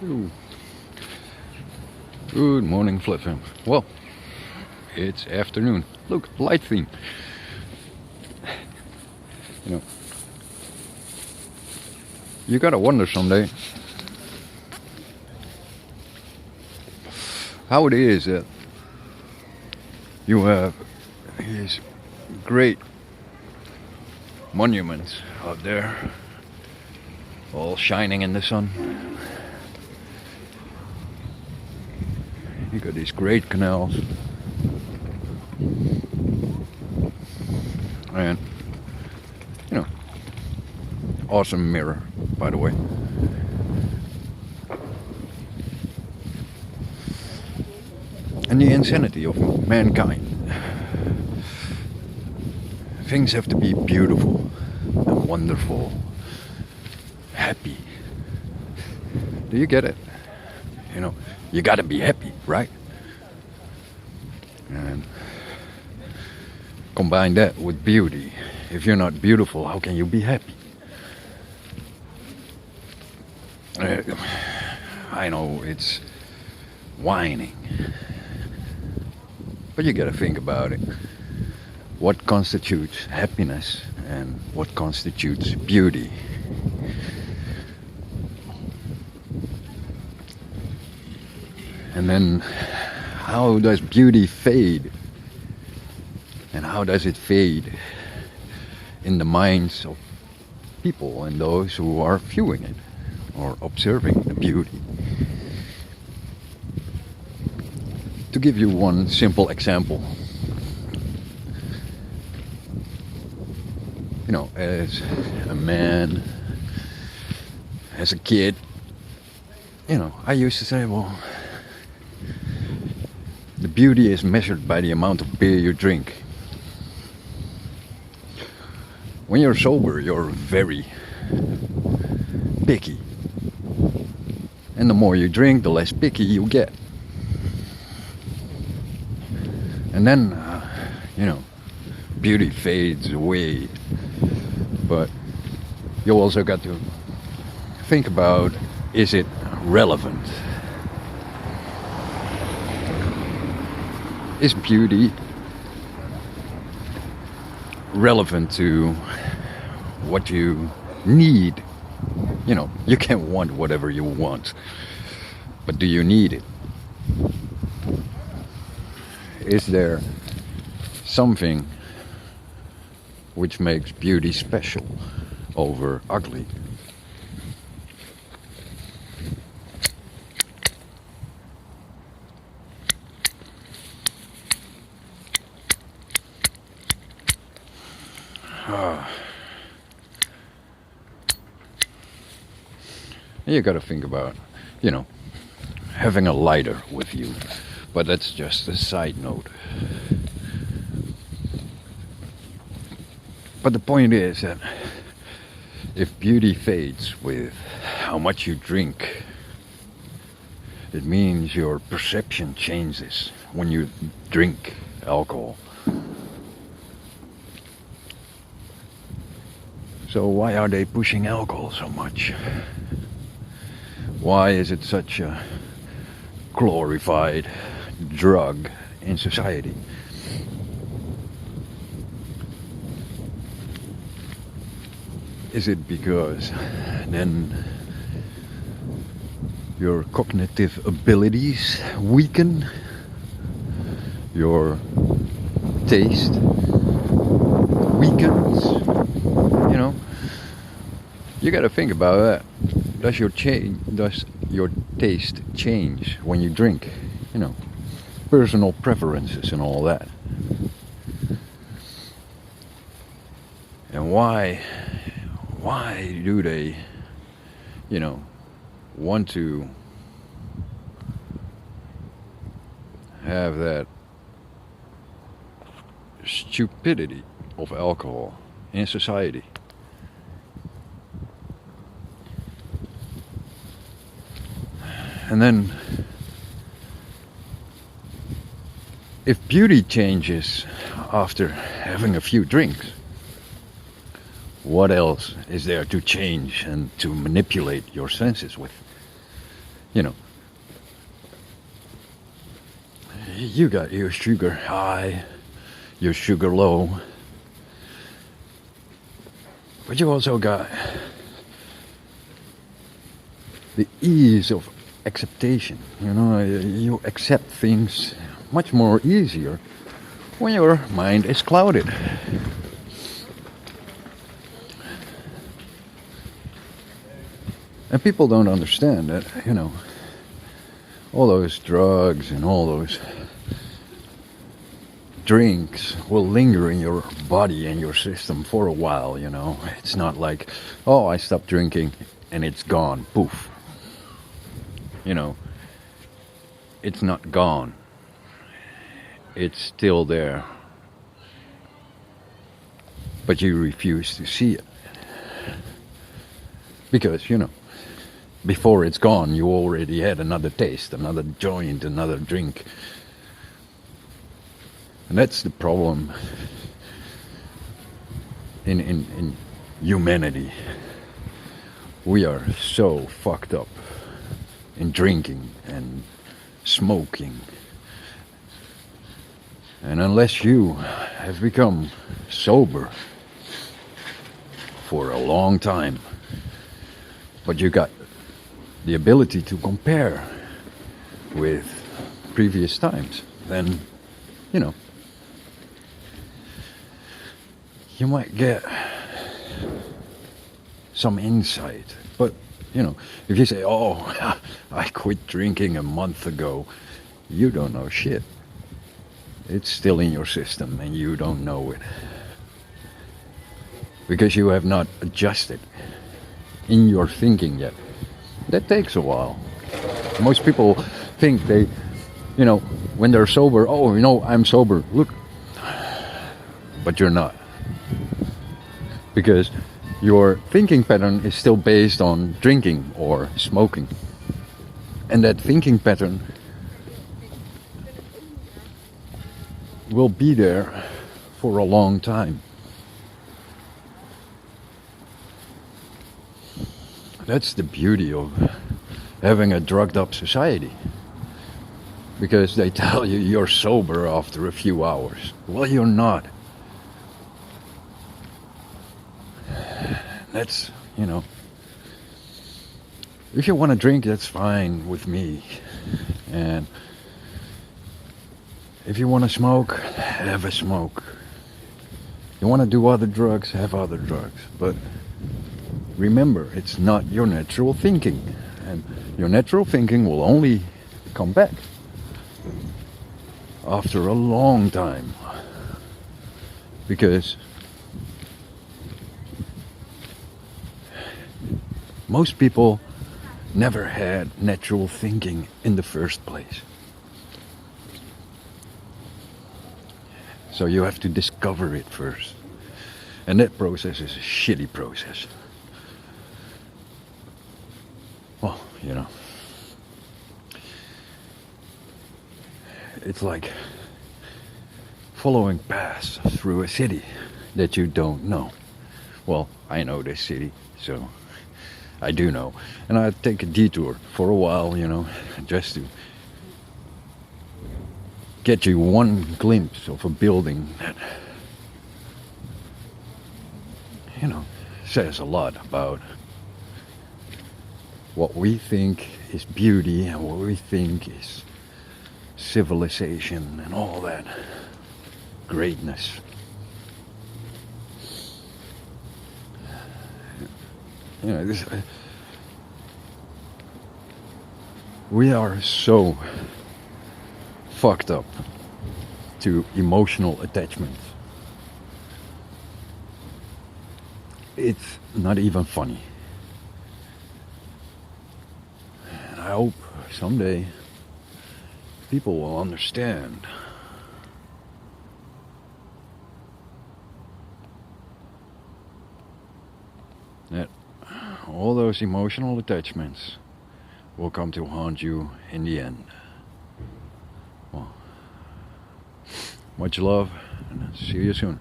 Ooh. Good morning, Fliffin. Well, it's afternoon. Look, light theme. You know, you gotta wonder someday how it is that you have these great monuments out there, all shining in the sun. You got these great canals, and awesome mirror, by the way. And the insanity of mankind. Things have to be beautiful and wonderful, happy. Do you get it? You gotta be happy, right? And combine that with beauty. If you're not beautiful, how can you be happy? I know it's whining, but you gotta think about it. What constitutes happiness and what constitutes beauty? And then how does beauty fade? And how does it fade in the minds of people and those who are viewing it or observing the beauty? To give you one simple example, as a man, as a kid, I used to say, well, the beauty is measured by the amount of beer you drink. When you're sober, you're very picky. And the more you drink, the less picky you get. And then, beauty fades away. But you also got to think about, is it relevant? Is beauty relevant to what you need? You can want whatever you want, but do you need it? Is there something which makes beauty special over ugly? You got to think about, having a lighter with you, but that's just a side note. But the point is that if beauty fades with how much you drink, it means your perception changes when you drink alcohol. So why are they pushing alcohol so much? Why is it such a glorified drug in society? Is it because then your cognitive abilities weaken? Your taste weakens? You gotta think about that. Does your taste change when you drink? Personal preferences and all that. And why do they, want to have that stupidity of alcohol in society? And then, if beauty changes after having a few drinks, what else is there to change and to manipulate your senses with? You know, you got your sugar high, your sugar low, but you also got the ease of acceptation. You know, you accept things much more easier when your mind is clouded. And people don't understand that, you know, all those drugs and all those drinks will linger in your body and your system for a while, you know. It's not like, oh, I stopped drinking and it's gone, poof. You know, it's not gone. It's still there. But you refuse to see it. Because, you know, before it's gone, you already had another taste, another joint, another drink. And that's the problem in humanity. We are so fucked up in drinking and smoking. And unless you have become sober for a long time, but you got the ability to compare with previous times, then, you know, you might get some insight. But, you know, if you say, oh, I quit drinking a month ago, you don't know shit. It's still in your system and you don't know it. Because you have not adjusted in your thinking yet. That takes a while. Most people think they, you know, when they're sober, oh, you know, I'm sober, look. But you're not. Because your thinking pattern is still based on drinking or smoking. And that thinking pattern will be there for a long time. That's the beauty of having a drugged up society. Because they tell you you're sober after a few hours. Well, you're not. That's, you know, if you want to drink, that's fine with me. And if you want to smoke, have a smoke. You want to do other drugs, have other drugs. But remember, it's not your natural thinking. And your natural thinking will only come back after a long time. Because most people never had natural thinking in the first place. So you have to discover it first. And that process is a shitty process. Well, you know, it's like following paths through a city that you don't know. Well, I know this city, so I do know. And I take a detour for a while, you know, just to get you one glimpse of a building that, you know, says a lot about what we think is beauty and what we think is civilization and all that greatness. You know, this, we are so fucked up to emotional attachment. It's not even funny. And I hope someday people will understand that all those emotional attachments will come to haunt you in the end. Well, much love, and see you soon.